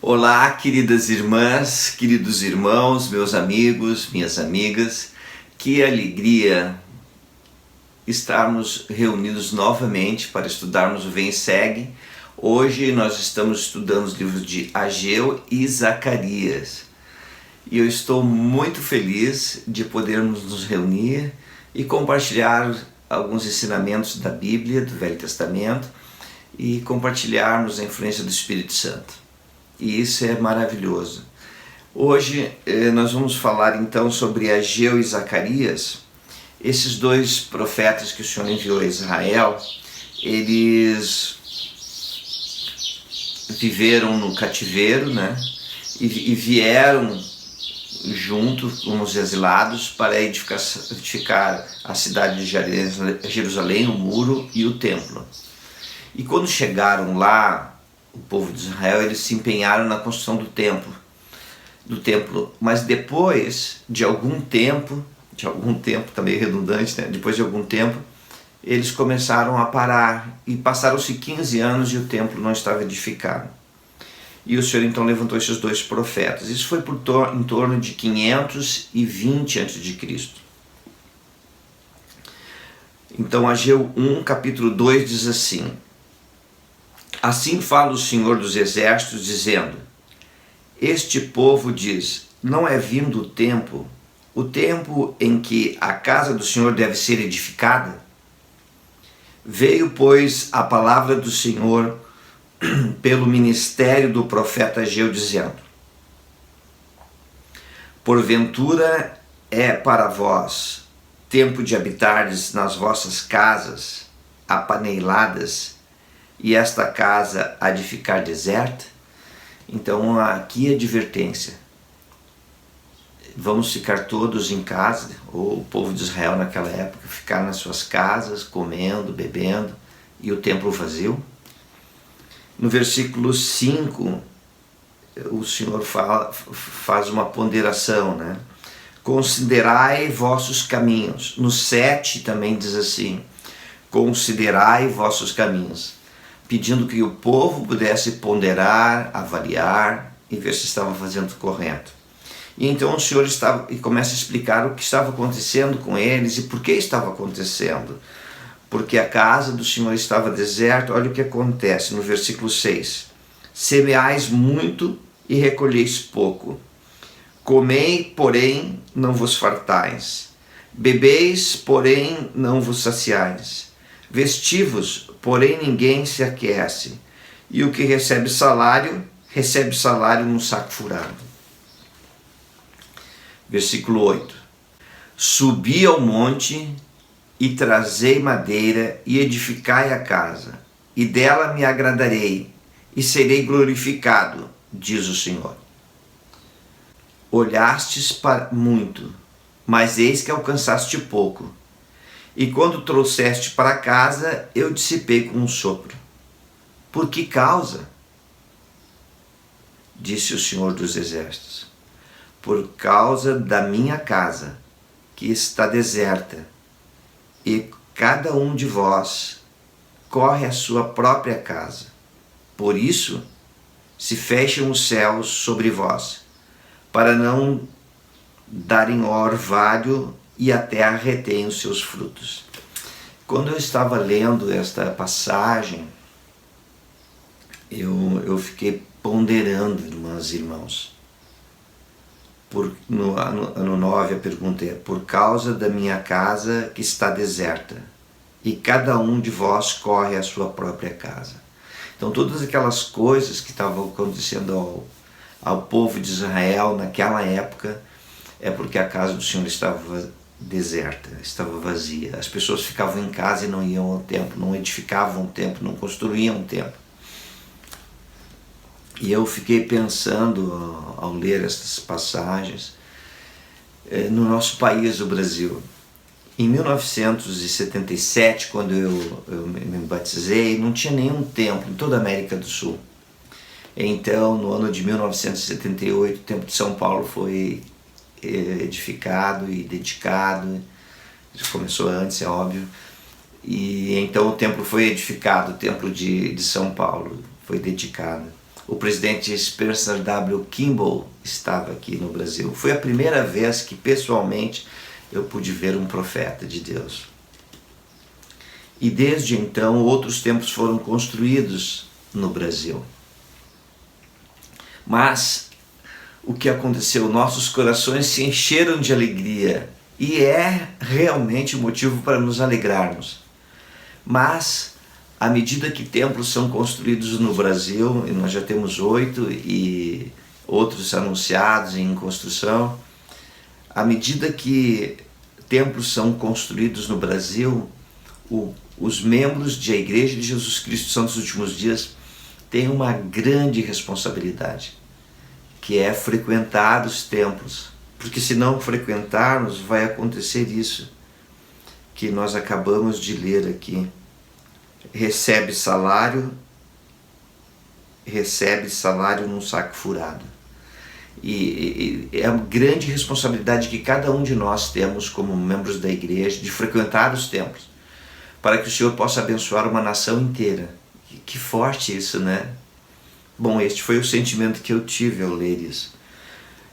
Olá, queridas irmãs, queridos irmãos, meus amigos, minhas amigas. Que alegria estarmos reunidos novamente para estudarmos o Vem e Segue. Hoje nós estamos estudando os livros de Ageu e Zacarias. E eu estou muito feliz de podermos nos reunir e compartilhar alguns ensinamentos da Bíblia, do Velho Testamento, e compartilharmos a influência do Espírito Santo. E isso é maravilhoso. Hoje nós vamos falar então sobre Ageu e Zacarias. Esses dois profetas que o Senhor enviou a Israel, eles viveram no cativeiro, né? E vieram junto com os exilados para edificar a cidade de Jerusalém, o muro e o templo. E quando chegaram lá, o povo de Israel, eles se empenharam na construção do templo, mas depois de algum tempo, tá meio redundante, né? Depois de algum tempo, eles começaram a parar e passaram-se 15 anos e o templo não estava edificado. E o Senhor então levantou esses dois profetas. Isso foi em torno de 520 a.C. Então Ageu 1, capítulo 2 diz assim: Assim fala o Senhor dos Exércitos, dizendo: Este povo diz, não é vindo o tempo em que a casa do Senhor deve ser edificada? Veio, pois, a palavra do Senhor pelo ministério do profeta Ageu, dizendo: Porventura é para vós tempo de habitardes nas vossas casas apaneiladas, e esta casa há de ficar deserta? Então aqui a advertência: vamos ficar todos em casa, ou o povo de Israel naquela época, ficar nas suas casas, comendo, bebendo, e o templo vazio? No versículo 5, o Senhor faz uma ponderação, né? Considerai vossos caminhos. No 7 também diz assim: considerai vossos caminhos, pedindo que o povo pudesse ponderar, avaliar e ver se estava fazendo correto. E então o Senhor começa a explicar o que estava acontecendo com eles e por que estava acontecendo. Porque a casa do Senhor estava deserta. Olha o que acontece no versículo 6. Semeais muito e recolheis pouco. Comei, porém, não vos fartais. Bebeis, porém, não vos saciais. Vestivos, porém ninguém se aquece, e o que recebe salário num saco furado. Versículo 8. Subi ao monte e trazei madeira e edificai a casa, e dela me agradarei, e serei glorificado, diz o Senhor. Olhastes para muito, mas eis que alcançaste pouco. E quando trouxeste para casa, eu dissipei com um sopro. Por que causa? Disse o Senhor dos Exércitos: por causa da minha casa, que está deserta, e cada um de vós corre à sua própria casa. Por isso, se fecham os céus sobre vós, para não darem orvalho, e a terra retém os seus frutos. Quando eu estava lendo esta passagem, eu fiquei ponderando, irmãs e irmãos. No 9 a pergunta é: por causa da minha casa que está deserta, e cada um de vós corre à sua própria casa. Então todas aquelas coisas que estavam acontecendo ao povo de Israel naquela época é porque a casa do Senhor estava deserta, estava vazia. As pessoas ficavam em casa e não iam ao templo, não edificavam o templo, não construíam o templo. E eu fiquei pensando, ao ler estas passagens, no nosso país, o Brasil. Em 1977, quando eu me batizei, não tinha nenhum templo em toda a América do Sul. Então, no ano de 1978, o Templo de São Paulo foi edificado e dedicado. Isso começou antes, é óbvio. E então o templo foi edificado, o Templo de São Paulo foi dedicado. o presidente Spencer W. Kimball estava aqui no Brasil. Foi a primeira vez que pessoalmente eu pude ver um profeta de Deus. E desde então outros templos foram construídos no Brasil. Mas o que aconteceu? Nossos corações se encheram de alegria e é realmente motivo para nos alegrarmos. Mas à medida que templos são construídos no Brasil, e nós já temos 8 e outros anunciados em construção, à medida que templos são construídos no Brasil, os membros da Igreja de Jesus Cristo Santos dos Últimos Dias têm uma grande responsabilidade, que é frequentar os templos. Porque se não frequentarmos, vai acontecer isso que nós acabamos de ler aqui. Recebe salário num saco furado. E é uma grande responsabilidade que cada um de nós temos como membros da igreja de frequentar os templos, para que o Senhor possa abençoar uma nação inteira. Que forte isso, né? Bom, este foi o sentimento que eu tive ao ler isso.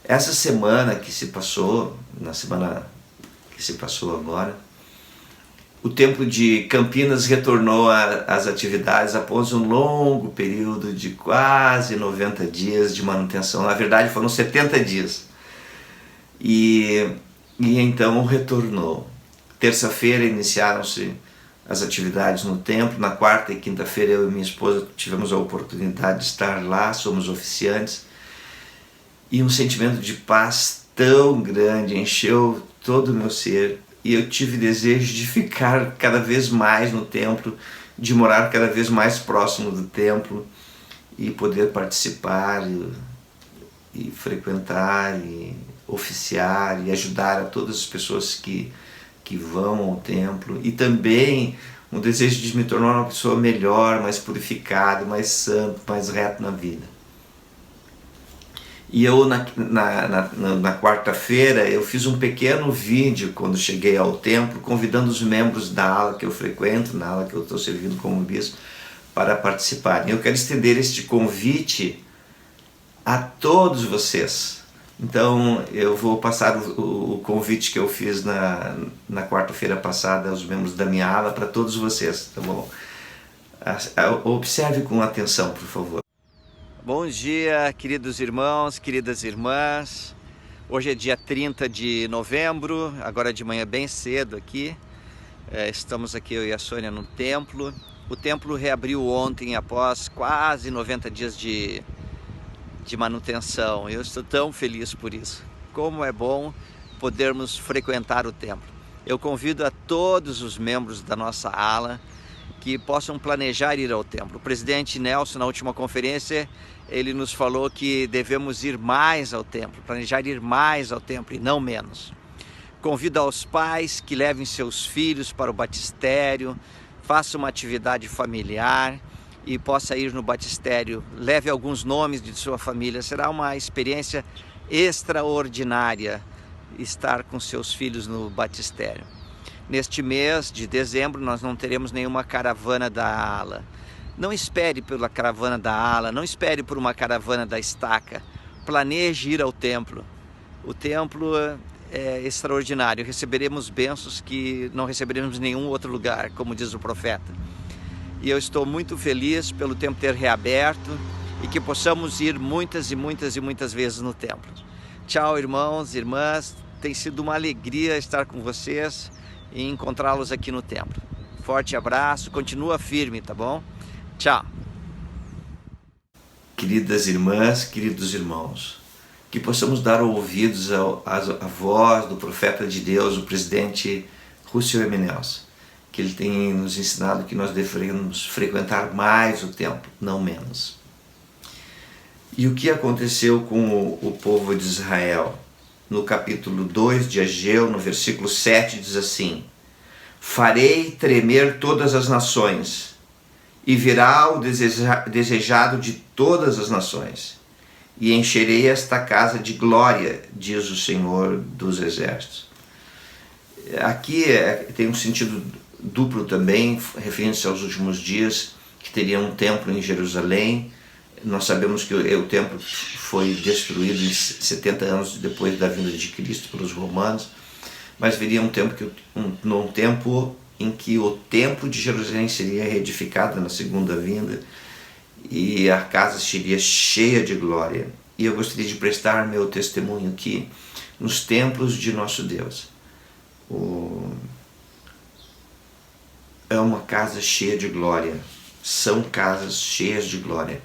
Essa semana que se passou, na semana que se passou agora, o templo de Campinas retornou às atividades após um longo período de quase 90 dias de manutenção. Na verdade foram 70 dias. E então retornou. Terça-feira iniciaram-se as atividades no templo. Na quarta e quinta-feira eu e minha esposa tivemos a oportunidade de estar lá, somos oficiantes. E um sentimento de paz tão grande encheu todo o meu ser. E eu tive desejo de ficar cada vez mais no templo, de morar cada vez mais próximo do templo e poder participar e frequentar e oficiar e ajudar a todas as pessoas que vão ao templo. E também um desejo de me tornar uma pessoa melhor, mais purificada, mais santo, mais reto na vida. E eu na quarta-feira eu fiz um pequeno vídeo quando cheguei ao templo, convidando os membros da ala que eu frequento, na ala que eu estou servindo como bispo, para participarem. Eu quero estender este convite a todos vocês. Então eu vou passar o convite que eu fiz na quarta-feira passada aos membros da minha ala para todos vocês, tá bom? Observe com atenção, por favor. Bom dia, queridos irmãos, queridas irmãs. Hoje é dia 30 de novembro, agora de manhã bem cedo aqui. Estamos aqui eu e a Sônia no templo. O templo reabriu ontem após quase 90 dias de manutenção. Eu estou tão feliz por isso. Como é bom podermos frequentar o templo. Eu convido a todos os membros da nossa ala que possam planejar ir ao templo. O presidente Nelson, na última conferência, ele nos falou que devemos ir mais ao templo, planejar ir mais ao templo e não menos. Convido aos pais que levem seus filhos para o batistério, façam uma atividade familiar e possa ir no batistério, leve alguns nomes de sua família. Será uma experiência extraordinária estar com seus filhos no batistério. Neste mês de dezembro nós não teremos nenhuma caravana da ala. Não espere pela caravana da ala, não espere por uma caravana da estaca. Planeje ir ao templo. O templo é extraordinário. Receberemos bênçãos que não receberemos em nenhum outro lugar, como diz o profeta. E eu estou muito feliz pelo templo ter reaberto e que possamos ir muitas e muitas e muitas vezes no templo. Tchau, irmãos, irmãs. Tem sido uma alegria estar com vocês e encontrá-los aqui no templo. Forte abraço, continua firme, tá bom? Tchau. Queridas irmãs, queridos irmãos, que possamos dar ouvidos à voz do profeta de Deus, o presidente Russell M. Nelson, que ele tem nos ensinado que nós devemos frequentar mais o templo, não menos. E o que aconteceu com o povo de Israel? No capítulo 2 de Ageu, no versículo 7, diz assim: farei tremer todas as nações, e virá o desejado de todas as nações, e encherei esta casa de glória, diz o Senhor dos Exércitos. Aqui tem um sentido duplo também, referindo-se aos últimos dias, que teria um templo em Jerusalém, Nós sabemos que o templo foi destruído em 70 anos depois da vinda de Cristo pelos romanos, mas viria um tempo em que o templo de Jerusalém seria reedificado na segunda vinda e a casa seria cheia de glória. E eu gostaria de prestar meu testemunho aqui nos templos de nosso Deus. É uma casa cheia de glória, são casas cheias de glória.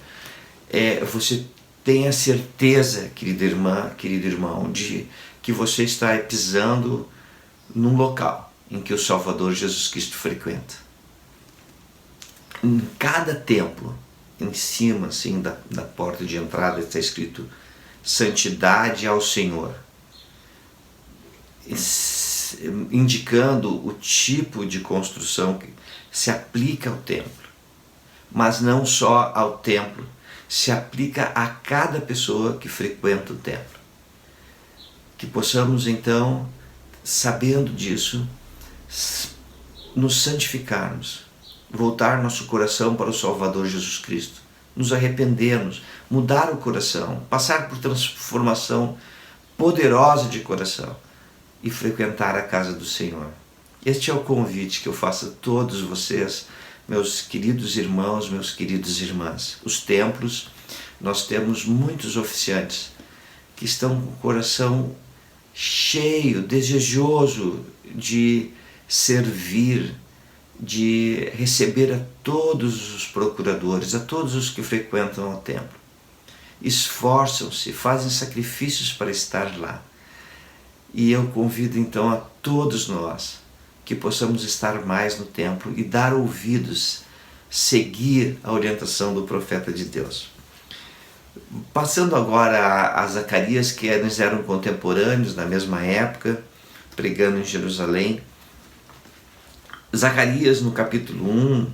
Você tem a certeza, querida irmã, querido irmão, de que você está pisando num local em que o Salvador Jesus Cristo frequenta. Em cada templo, em cima assim, da porta de entrada, está escrito Santidade ao Senhor, indicando o tipo de construção que se aplica ao templo. Mas não só ao templo, se aplica a cada pessoa que frequenta o templo. Que possamos então, sabendo disso, nos santificarmos, voltar nosso coração para o Salvador Jesus Cristo, nos arrependermos, mudar o coração, passar por transformação poderosa de coração e frequentar a casa do Senhor. Este é o convite que eu faço a todos vocês, meus queridos irmãos, meus queridos irmãs. Os templos, nós temos muitos oficiantes que estão com o coração cheio, desejoso de servir, de receber a todos os procuradores, a todos os que frequentam o templo. Esforçam-se, fazem sacrifícios para estar lá. E eu convido então a todos nós que possamos estar mais no templo e dar ouvidos, seguir a orientação do profeta de Deus. Passando agora a Zacarias, que eles eram contemporâneos na mesma época, pregando em Jerusalém. Zacarias, no capítulo 1,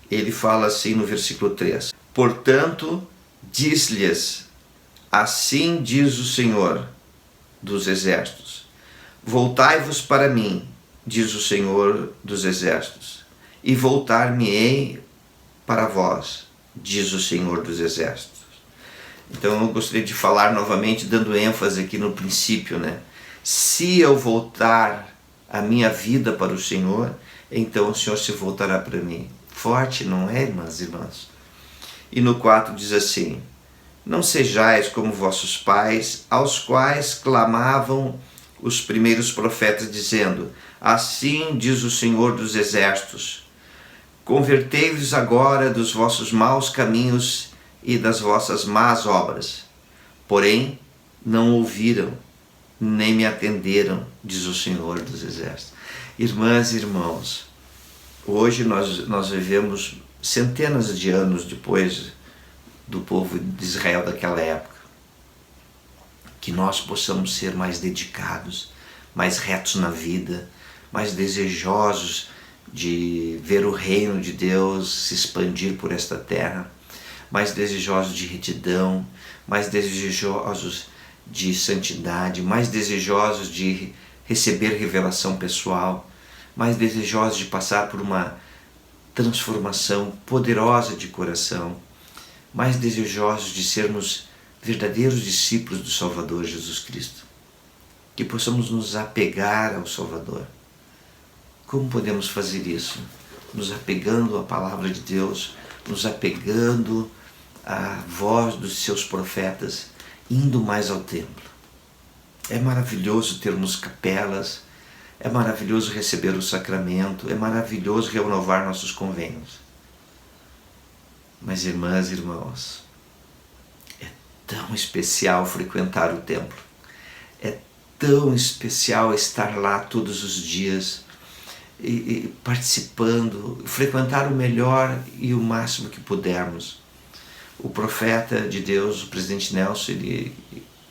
ele fala assim no versículo 3: Portanto, diz-lhes, assim diz o Senhor dos Exércitos, voltai-vos para mim, diz o Senhor dos Exércitos, e voltar-me-ei para vós, diz o Senhor dos Exércitos. Então eu gostaria de falar novamente, dando ênfase aqui no princípio, né? Se eu voltar a minha vida para o Senhor, então o Senhor se voltará para mim. Forte, não é, irmãs e irmãos? E no 4 diz assim: Não sejais como vossos pais, aos quais clamavam os primeiros profetas, dizendo, assim diz o Senhor dos Exércitos, convertei-vos agora dos vossos maus caminhos e das vossas más obras. Porém, não ouviram, nem me atenderam, diz o Senhor dos Exércitos. Irmãs e irmãos, hoje nós vivemos centenas de anos depois do povo de Israel daquela época. Que nós possamos ser mais dedicados, mais retos na vida, mais desejosos de ver o reino de Deus se expandir por esta terra, mais desejosos de retidão, mais desejosos de santidade, mais desejosos de receber revelação pessoal, mais desejosos de passar por uma transformação poderosa de coração, mais desejosos de sermos verdadeiros discípulos do Salvador Jesus Cristo. Que possamos nos apegar ao Salvador. Como podemos fazer isso? Nos apegando à palavra de Deus, nos apegando à voz dos seus profetas, indo mais ao templo. É maravilhoso termos capelas, é maravilhoso receber o sacramento, é maravilhoso renovar nossos convênios. Mas, irmãs e irmãos, é tão especial frequentar o templo, é tão especial estar lá todos os dias, e participando, frequentar o melhor e o máximo que pudermos. O profeta de Deus, o presidente Nelson, ele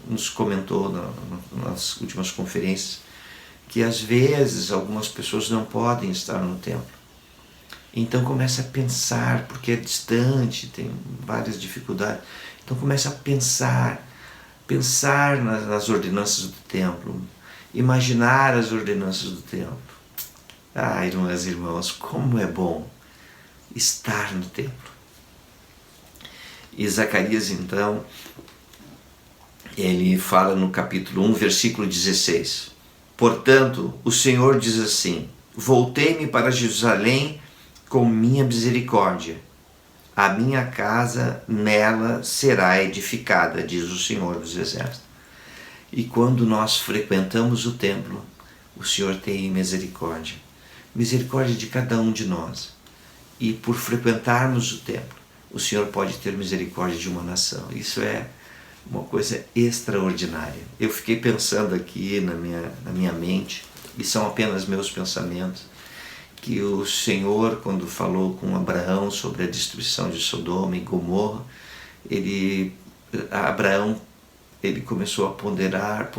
nos comentou nas últimas conferências que às vezes algumas pessoas não podem estar no templo. Então começa a pensar, porque é distante, tem várias dificuldades. Então começa a pensar nas ordenanças do templo, imaginar as ordenanças do templo. Ah, irmãs e irmãos, como é bom estar no templo. E Zacarias, então, ele fala no capítulo 1, versículo 16. Portanto, o Senhor diz assim: voltei-me para Jerusalém com minha misericórdia. A minha casa nela será edificada, diz o Senhor dos Exércitos. E quando nós frequentamos o templo, o Senhor tem misericórdia. Misericórdia de cada um de nós. E por frequentarmos o templo, o Senhor pode ter misericórdia de uma nação. Isso é uma coisa extraordinária. Eu fiquei pensando aqui na minha mente, e são apenas meus pensamentos, que o Senhor, quando falou com Abraão sobre a destruição de Sodoma e Gomorra, Abraão começou a ponderar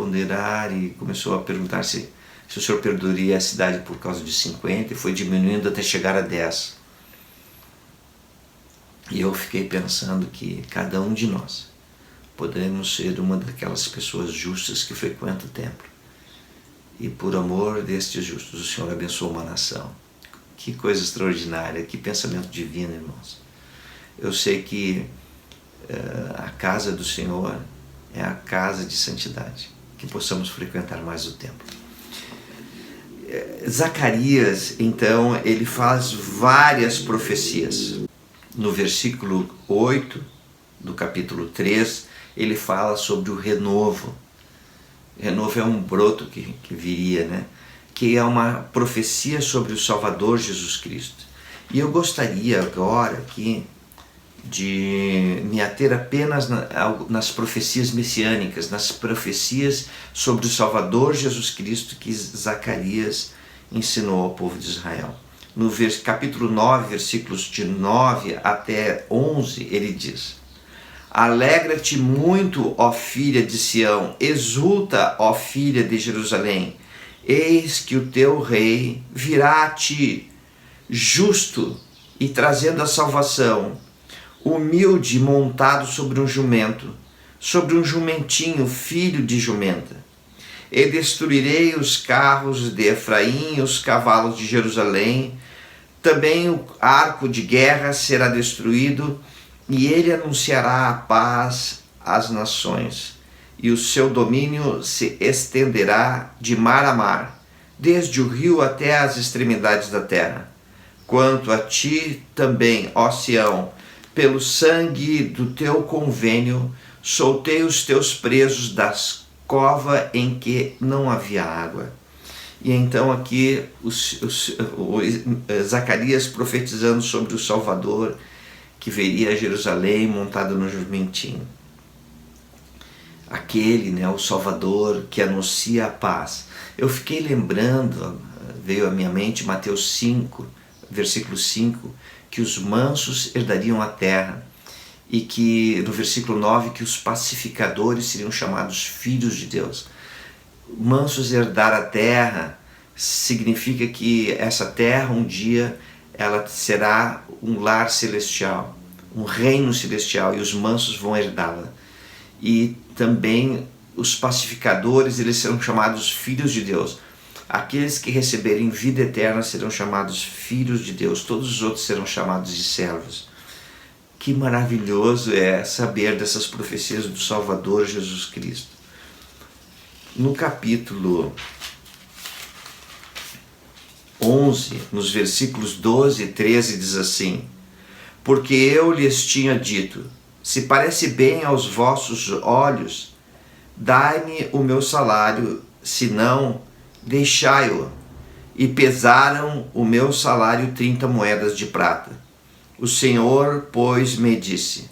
e começou a perguntar se o Senhor perdoaria a cidade por causa de 50, e foi diminuindo até chegar a 10. E eu fiquei pensando que cada um de nós podemos ser uma daquelas pessoas justas que frequentam o templo. E por amor destes justos, o Senhor abençoa uma nação. Que coisa extraordinária, que pensamento divino, irmãos. Eu sei que a casa do Senhor é a casa de santidade, que possamos frequentar mais o templo. Zacarias, então, ele faz várias profecias. No versículo 8 do capítulo 3, ele fala sobre o renovo. Renovo é um broto que viria, né? Que é uma profecia sobre o Salvador Jesus Cristo. E eu gostaria agora aqui de me ater apenas nas profecias messiânicas, nas profecias sobre o Salvador Jesus Cristo que Zacarias ensinou ao povo de Israel. No capítulo 9, versículos de 9 até 11, ele diz: alegra-te muito, ó filha de Sião, exulta, ó filha de Jerusalém, eis que o teu rei virá a ti, justo e trazendo a salvação, humilde montado sobre um jumento, sobre um jumentinho, filho de jumenta. E destruirei os carros de Efraim e os cavalos de Jerusalém, também o arco de guerra será destruído, e ele anunciará a paz às nações, e o seu domínio se estenderá de mar a mar, desde o rio até as extremidades da terra. Quanto a ti também, ó Sião, pelo sangue do teu convênio, soltei os teus presos das covas em que não havia água. E então aqui Zacarias profetizando sobre o Salvador, que viria a Jerusalém montado no jumentinho. Aquele, né, o Salvador que anuncia a paz. Eu fiquei lembrando, veio à minha mente Mateus 5, versículo 5, que os mansos herdariam a terra, e que no versículo 9 que os pacificadores seriam chamados filhos de Deus. Mansos herdar a terra significa que essa terra um dia ela será um lar celestial, um reino celestial, e os mansos vão herdá-la. E também os pacificadores, eles serão chamados filhos de Deus. Aqueles que receberem vida eterna serão chamados filhos de Deus, todos os outros serão chamados de servos. Que maravilhoso é saber dessas profecias do Salvador Jesus Cristo. No capítulo 11, nos versículos 12 e 13, diz assim: porque eu lhes tinha dito, se parece bem aos vossos olhos, dai-me o meu salário, se não, deixai-o. E pesaram o meu salário 30 moedas de prata. O Senhor, pois, me disse: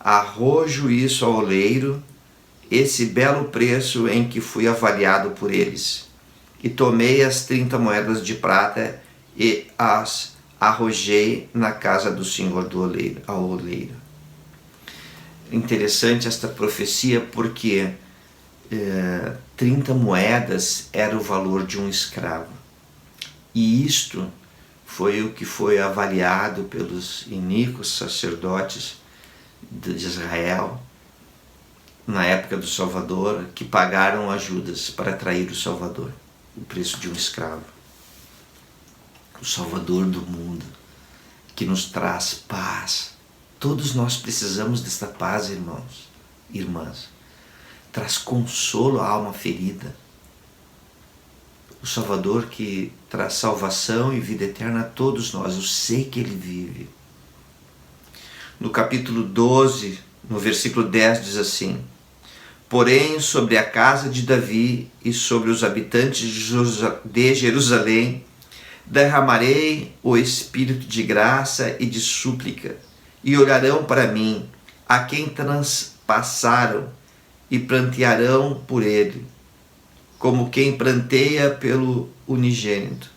arrojo isso ao oleiro, esse belo preço em que fui avaliado por eles. E tomei as 30 moedas de prata e as arrojei na casa do Senhor ao oleiro. Interessante esta profecia, porque 30 moedas era o valor de um escravo. E isto foi o que foi avaliado pelos iníquos sacerdotes de Israel na época do Salvador, que pagaram ajudas para atrair o Salvador, o preço de um escravo. O Salvador do mundo, que nos traz paz Todos nós precisamos desta paz, irmãos e irmãs. Traz consolo à alma ferida. O Salvador que traz salvação e vida eterna a todos nós. Eu sei que Ele vive. No capítulo 12, no versículo 10, diz assim: porém, sobre a casa de Davi e sobre os habitantes de Jerusalém, derramarei o espírito de graça e de súplica, e olharão para mim, a quem transpassaram, e prantearão por ele, como quem pranteia pelo unigênito,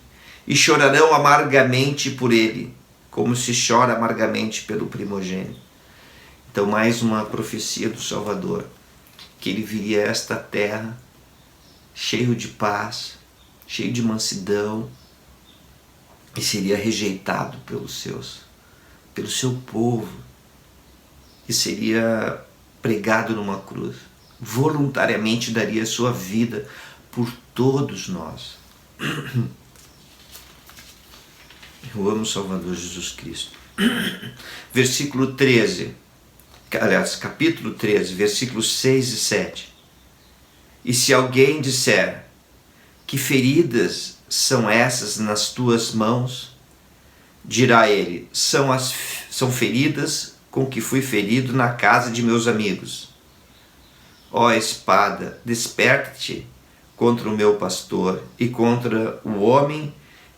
e chorarão amargamente por ele, como se chora amargamente pelo primogênito. Então, mais uma profecia do Salvador, que ele viria a esta terra cheio de paz, cheio de mansidão, e seria rejeitado pelos seus, pelo seu povo, e seria pregado numa cruz. Voluntariamente daria sua vida por todos nós. Eu amo o Salvador Jesus Cristo. Versículo 13, aliás, capítulo 13, versículos 6 e 7. E se alguém disser: que feridas são essas nas tuas mãos? Dirá ele: são feridas com que fui ferido na casa de meus amigos. Ó espada, desperta-te contra o meu pastor e contra o homem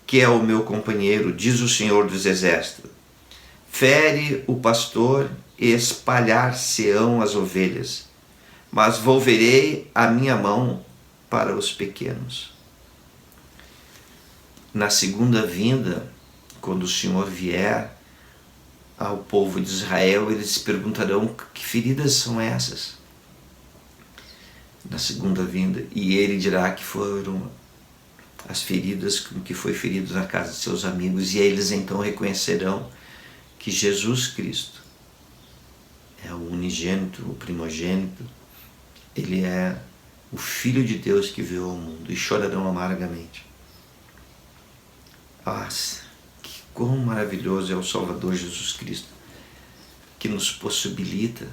que é o meu companheiro, diz o Senhor dos Exércitos. Fere o pastor e espalhar-se-ão as ovelhas, mas volverei a minha mão para os pequenos. Na segunda vinda, quando o Senhor vier ao povo de Israel, eles perguntarão: que feridas são essas? Na segunda vinda, e ele dirá que foram as feridas com que foi ferido na casa de seus amigos, e eles então reconhecerão que Jesus Cristo é o unigênito, o primogênito, ele é o Filho de Deus que veio ao mundo, e chorarão amargamente. Que quão maravilhoso é o Salvador Jesus Cristo, que nos possibilita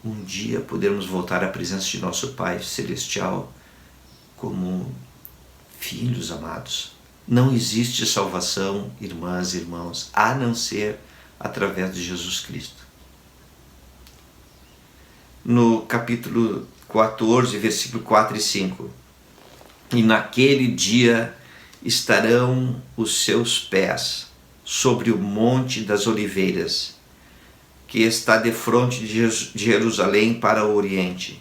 um dia podermos voltar à presença de nosso Pai Celestial como filhos amados. Não existe salvação, irmãs e irmãos, a não ser através de Jesus Cristo. No capítulo 14, versículo 4 e 5. E naquele dia estarão os seus pés sobre o monte das oliveiras, que está defronte de Jerusalém para o oriente.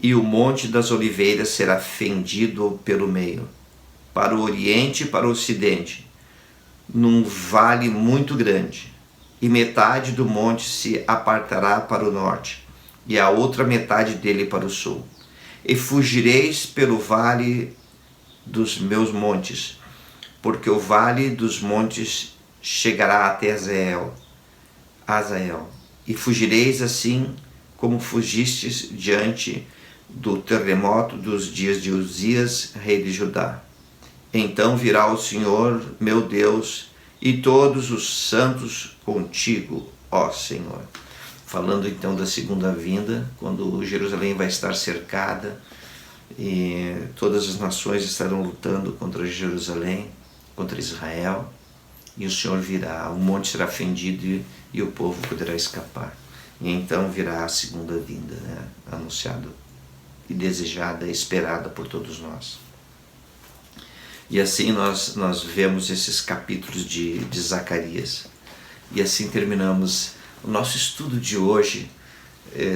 E o monte das oliveiras será fendido pelo meio, para o oriente e para o ocidente, num vale muito grande, e metade do monte se apartará para o norte, e a outra metade dele para o sul. E fugireis pelo vale dos meus montes, porque o vale dos montes chegará até Azael, e fugireis assim como fugistes diante do terremoto dos dias de Uzias, rei de Judá. Então virá o Senhor, meu Deus, e todos os santos contigo, ó Senhor. Falando então da segunda vinda, quando Jerusalém vai estar cercada e todas as nações estarão lutando contra Jerusalém, contra Israel, e o Senhor virá, o monte será fendido e o povo poderá escapar. E então virá a segunda vinda, né? Anunciada e desejada, esperada por todos nós. E assim nós vemos esses capítulos de Zacarias. E assim terminamos o nosso estudo de hoje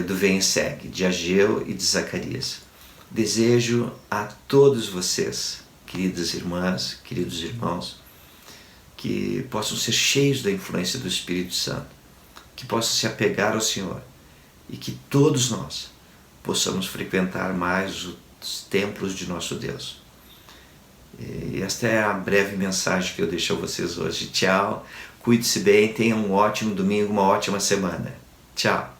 do Vem e Segue, de Ageu e de Zacarias. Desejo a todos vocês, queridas irmãs, queridos irmãos, que possam ser cheios da influência do Espírito Santo, que possam se apegar ao Senhor e que todos nós possamos frequentar mais os templos de nosso Deus. E esta é a breve mensagem que eu deixo a vocês hoje. Tchau, cuide-se bem, tenha um ótimo domingo, uma ótima semana. Tchau.